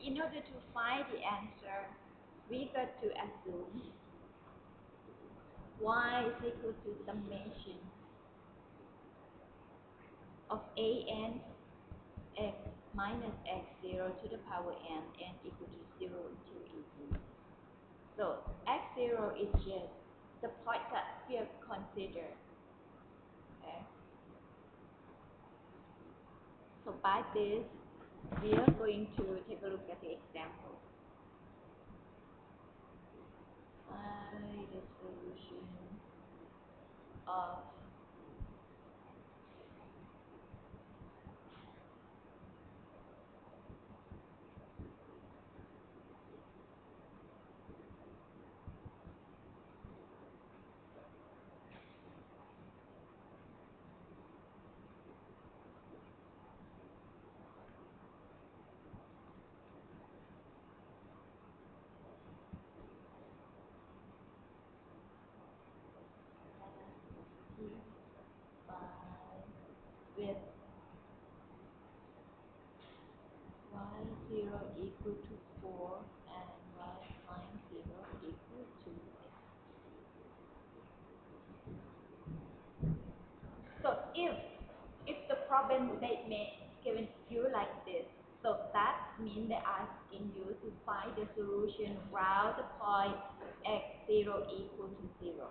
in order to find the answer, we got to assume y is equal to summation of an x minus x0 to the power n equal to 0 until 18. So x0 is just the point that we have considered. Okay. So by this, we are going to take a look at the example. Find the solution of with y0 equal to 4 and y prime 0 equal to 6. So if the problem statement given to you like this, so that means they're asking you to find the solution around the point x0 equal to 0.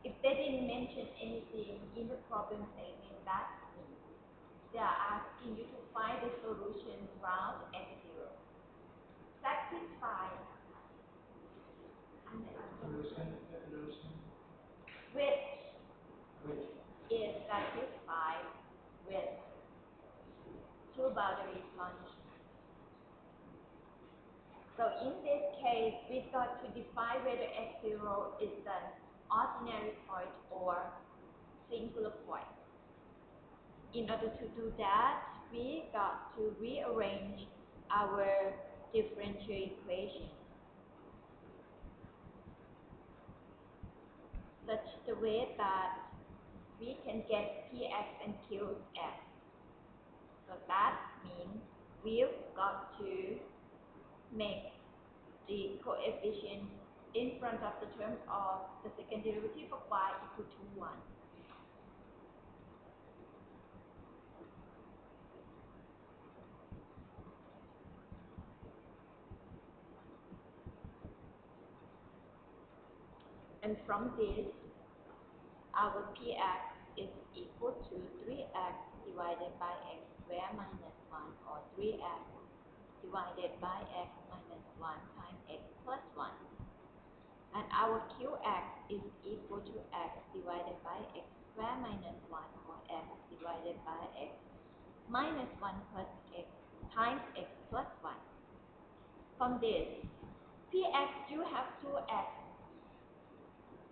If they didn't mention anything in the problem statement, that means they are asking you to find the solution around x0. Satisfy which is satisfied with two boundary conditions. So in this case, we got to define whether x0 is an ordinary point or singular point. In order to do that, we got to rearrange our differential equation such the way that we can get px and qx. So that means we've got to make the coefficient in front of the terms of the second derivative of y equal to 1. And from this, our px is equal to 3x divided by x squared minus 1, or 3x divided by x minus 1 times x plus 1. And our qx is equal to x divided by x squared minus 1, or x divided by x minus 1 plus x times x plus 1. From this, px you have 2x,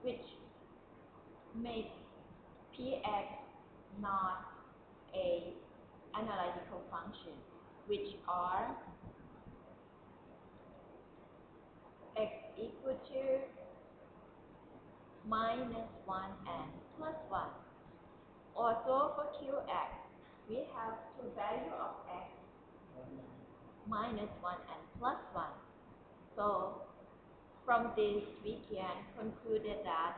which makes px not a analytical function, which are x equal to minus 1 and plus 1. Also for qx, we have two values of x, minus 1 and plus 1. So from this, we can conclude that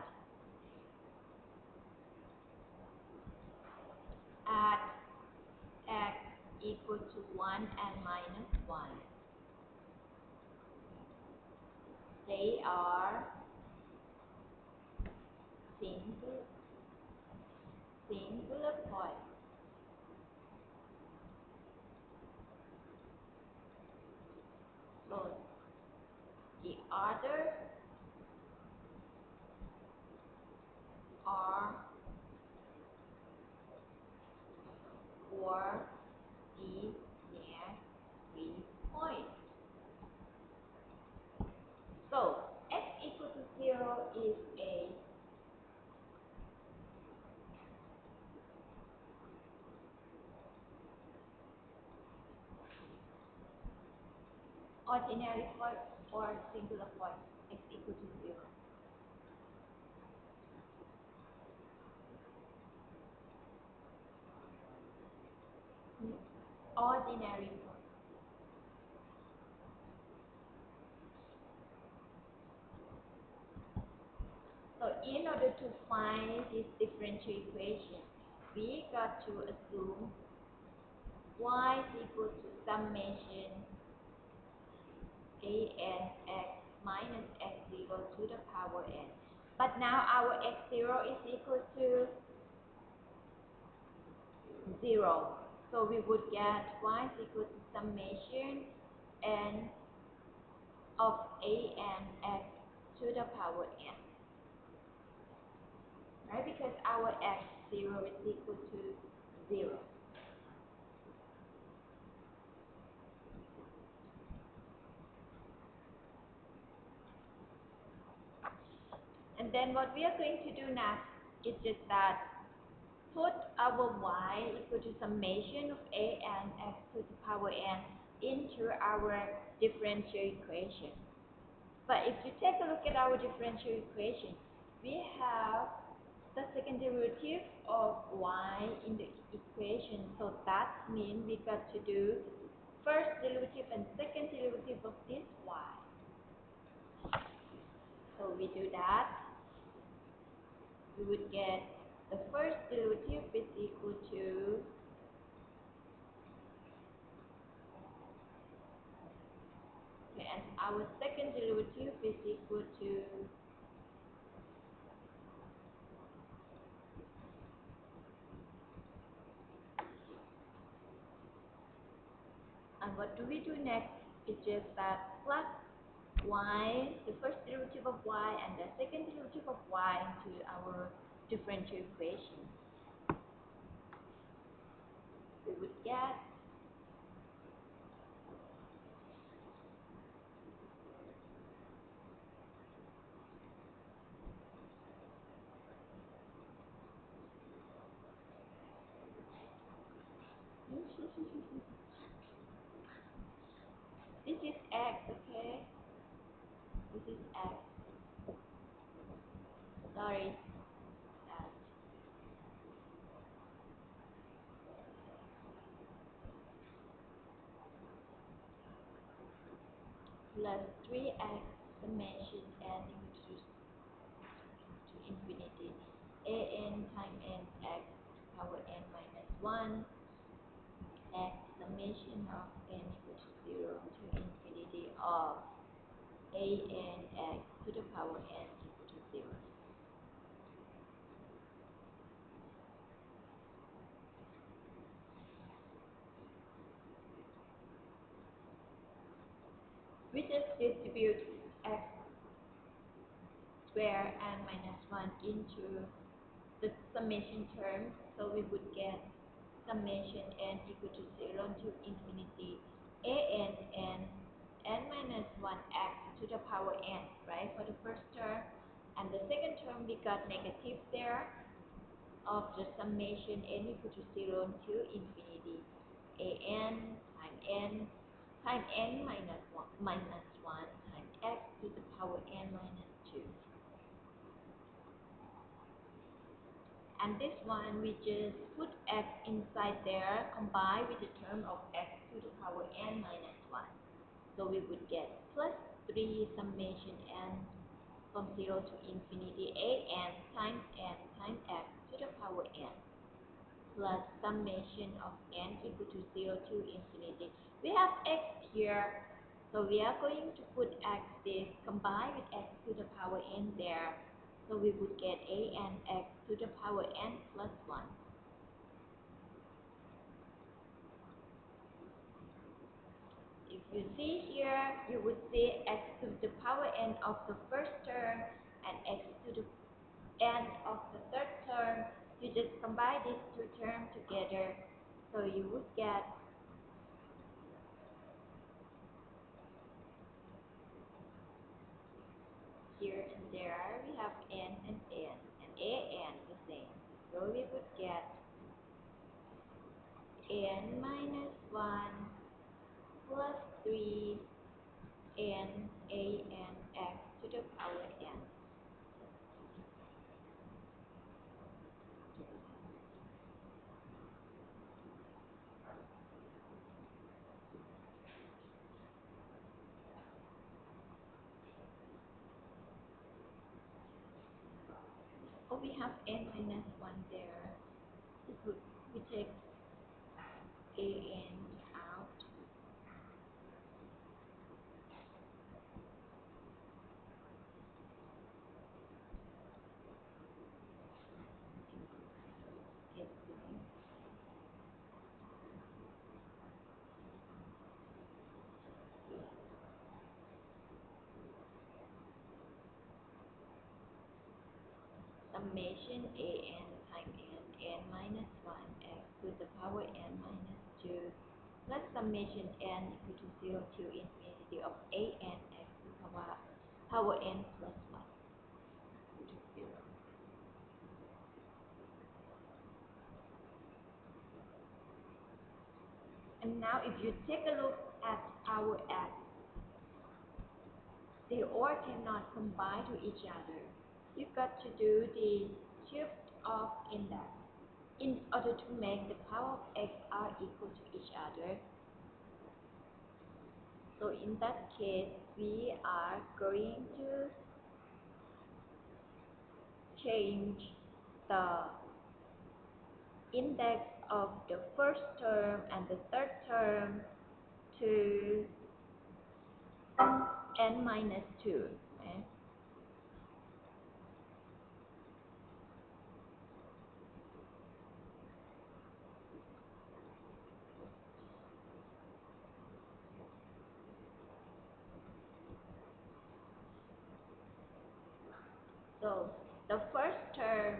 at x equal to 1 and minus 1, they are singular points. So the others are ordinary points. So x equal to 0 is a ordinary point or singular point, x equal to 0. Ordinary point. order to find this differential equation, we got to assume y is equal to summation a n x minus x0 to the power n. But now our x0 is equal to 0. So we would get y is equal to summation n of a n x to the power n. Right? Because our x0 is equal to 0. And then what we are going to do next is just that put our y equal to summation of a n x to the power n into our differential equation. But if you take a look at our differential equation, we have the second derivative of y in the equation. So that means we got to do first derivative and second derivative of this y. So we do that. We would get the first derivative is equal to and our second derivative is equal to and what do we do next? It's just that plus y, the first derivative of y and the second derivative of y into our differential equation. We would get this is x, okay? This is x. Sorry. That. Plus 3x summation n equals to infinity a n times n x power n minus 1 x summation of n equals to 0 to infinity of a n x to the power n equal to 0. We just distribute x square n minus 1 into the summation term, so we would get summation n equal to 0 to infinity a n minus 1 x to the power n, right, for the first term. And the second term we got negative there of the summation n equal to 0 to infinity a n times n minus 1 times x to the power n minus 2. And this one we just put x inside there, combine with the term of x to the power n minus 1. So we would get plus 3 summation n from 0 to infinity a n times x to the power n plus summation of n equal to 0 to infinity. We have x here, so we are going to put x this, combine with x to the power n there. So we would get a n x to the power n plus 1. If you see here, you would see x to the power n of the first term and x to the n of the third term. You just combine these two terms together, so you would get here and there we have n and a n the same. So we would get n minus 1 plus 3 n a n x to the power n. have n minus 1 there. We take an out. Summation an times n minus 1 x to the power n minus 2 plus summation n equal to 0 to infinity of an x to power n plus 1 equal to 0. And now if you take a look at our x, they all cannot combine to each other. You've got to do the shift of index in order to make the power of x are equal to each other. So in that case, we are going to change the index of the first term and the third term to n minus 2. Okay? So the first term,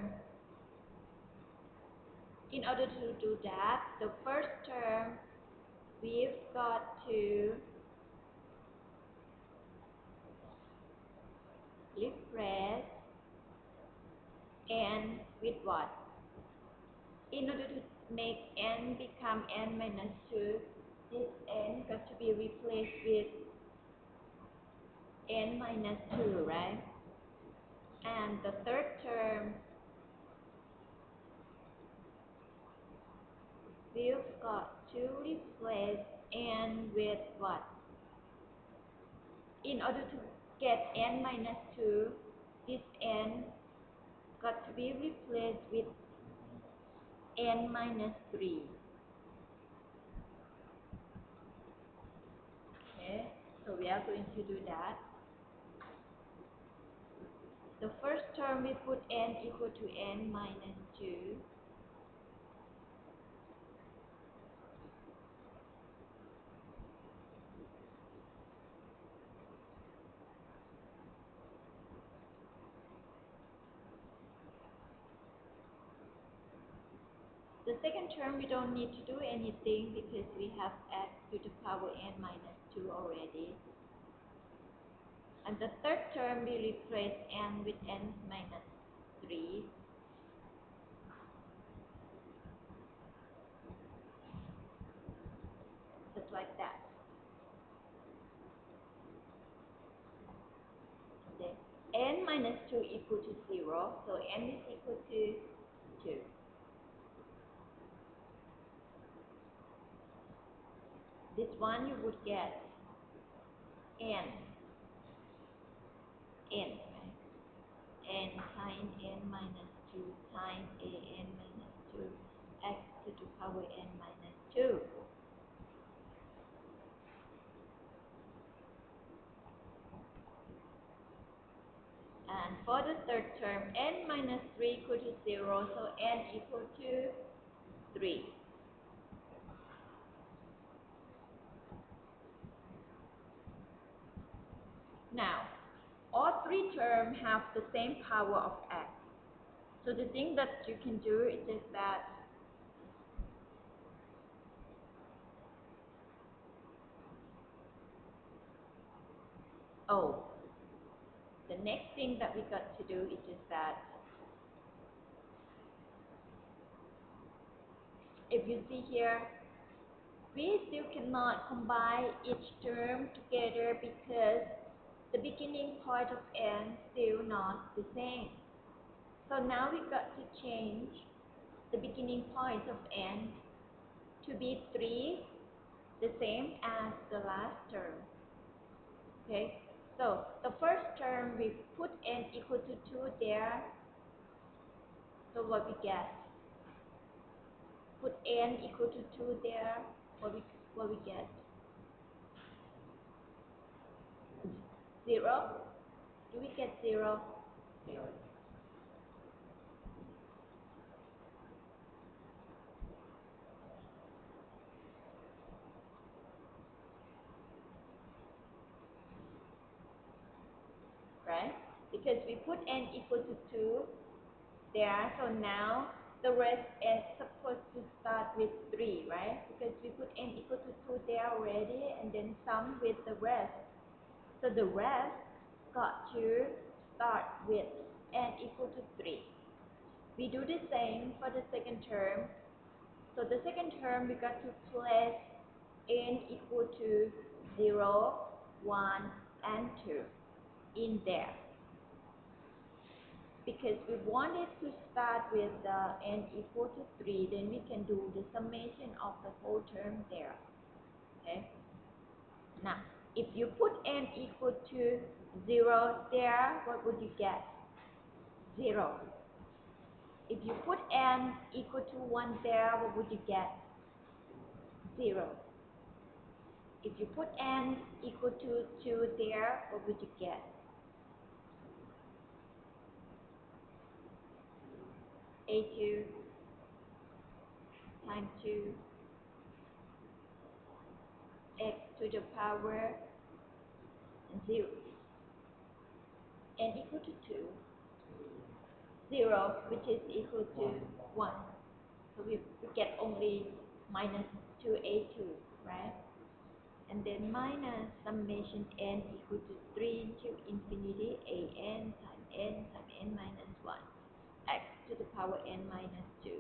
in order to do that, the first term we've got to replace n with what? In order to make n become n minus 2, this n got to be replaced with n minus 2, right? And the third term, we've got to replace n with what? In order to get n minus 2, this n got to be replaced with n minus 3. Okay, so we are going to do that. The first term we put n equal to n minus 2. The second term we don't need to do anything because we have x to the power n minus 2 already. And the third term we replace n with n minus 3. Just like that. Okay. N minus 2 equal to 0, so n is equal to 2. This one you would get n, right? N times n minus 2 times an minus 2 x to the power n minus 2. And for the third term, n minus 3 equal to 0, so n equal to 3. Now, all three terms have the same power of x. So the thing that you can do is just that the next thing that we got to do is just that if you see here, we still cannot combine each term together because the beginning point of n still not the same. So now we got to change the beginning point of n to be 3, the same as the last term. Okay, so the first term we put n equal to 2 there, So what we get? Put n equal to 2 there. What we get? 0. Do we get 0? Right? Because we put n equal to 2 there, so now the rest is supposed to start with 3, right? Because we put n equal to 2 there already and then sum with the rest. So the rest got to start with n equal to 3. We do the same for the second term. So the second term we got to place n equal to 0, 1, and 2 in there. Because we want it to start with n equal to 3, then we can do the summation of the whole term there. Okay? Now, if you put n equal to 0 there, what would you get? 0. If you put n equal to 1 there, what would you get? 0. If you put n equal to 2 there, what would you get? A2 times 2 x to the power 0. N equal to 2. 0, which is equal to 1. So we get only minus 2a2, right? And then minus summation n equal to 3 to infinity an times n minus 1 x to the power n minus 2.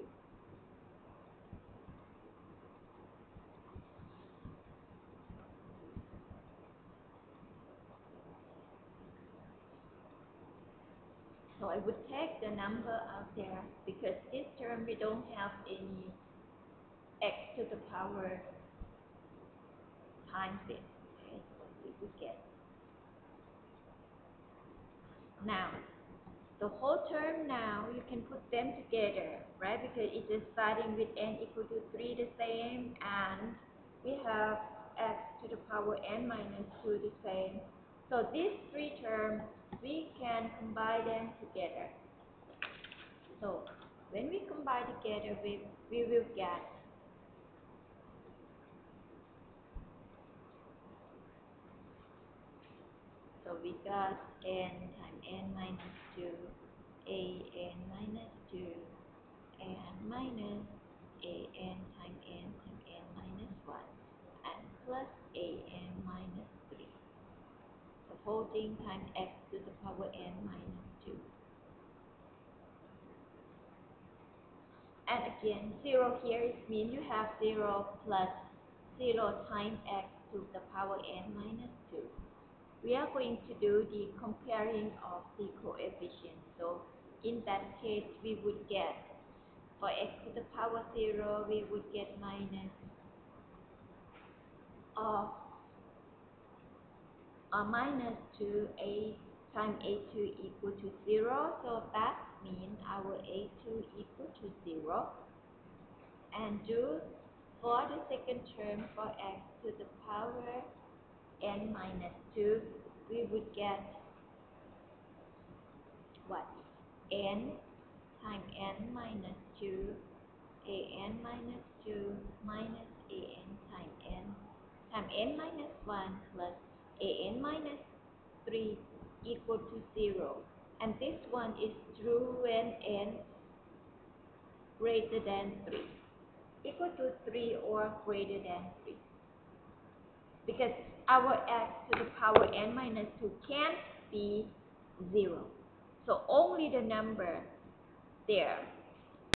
So I would take the number out there because this term we don't have any x to the power times it. Okay, so we would get. Now, the whole term now, you can put them together, right? Because it is starting with n equal to 3 the same, and we have x to the power n minus 2 the same. So these three terms, we can combine them together. So when we combine together, we will get so we got n times n minus 2, an minus 2, and minus an times n minus 1, and plus an minus 3. The whole thing times x to the power n minus 2. And again, 0 here means you have 0 plus 0 times x to the power n minus 2. We are going to do the comparing of the coefficients. So in that case, we would get, for x to the power 0, we would get minus of minus 2a times a2 equal to 0. So that means our a2 equal to 0. And do for the second term for x to the power n minus 2, we would get what? N times n minus 2, an minus 2 minus an times n minus 1 plus an minus 3 equal to 0. And this one is true when n greater than 3. Equal to 3 or greater than 3. Because our x to the power n minus 2 can't be 0. So only the number there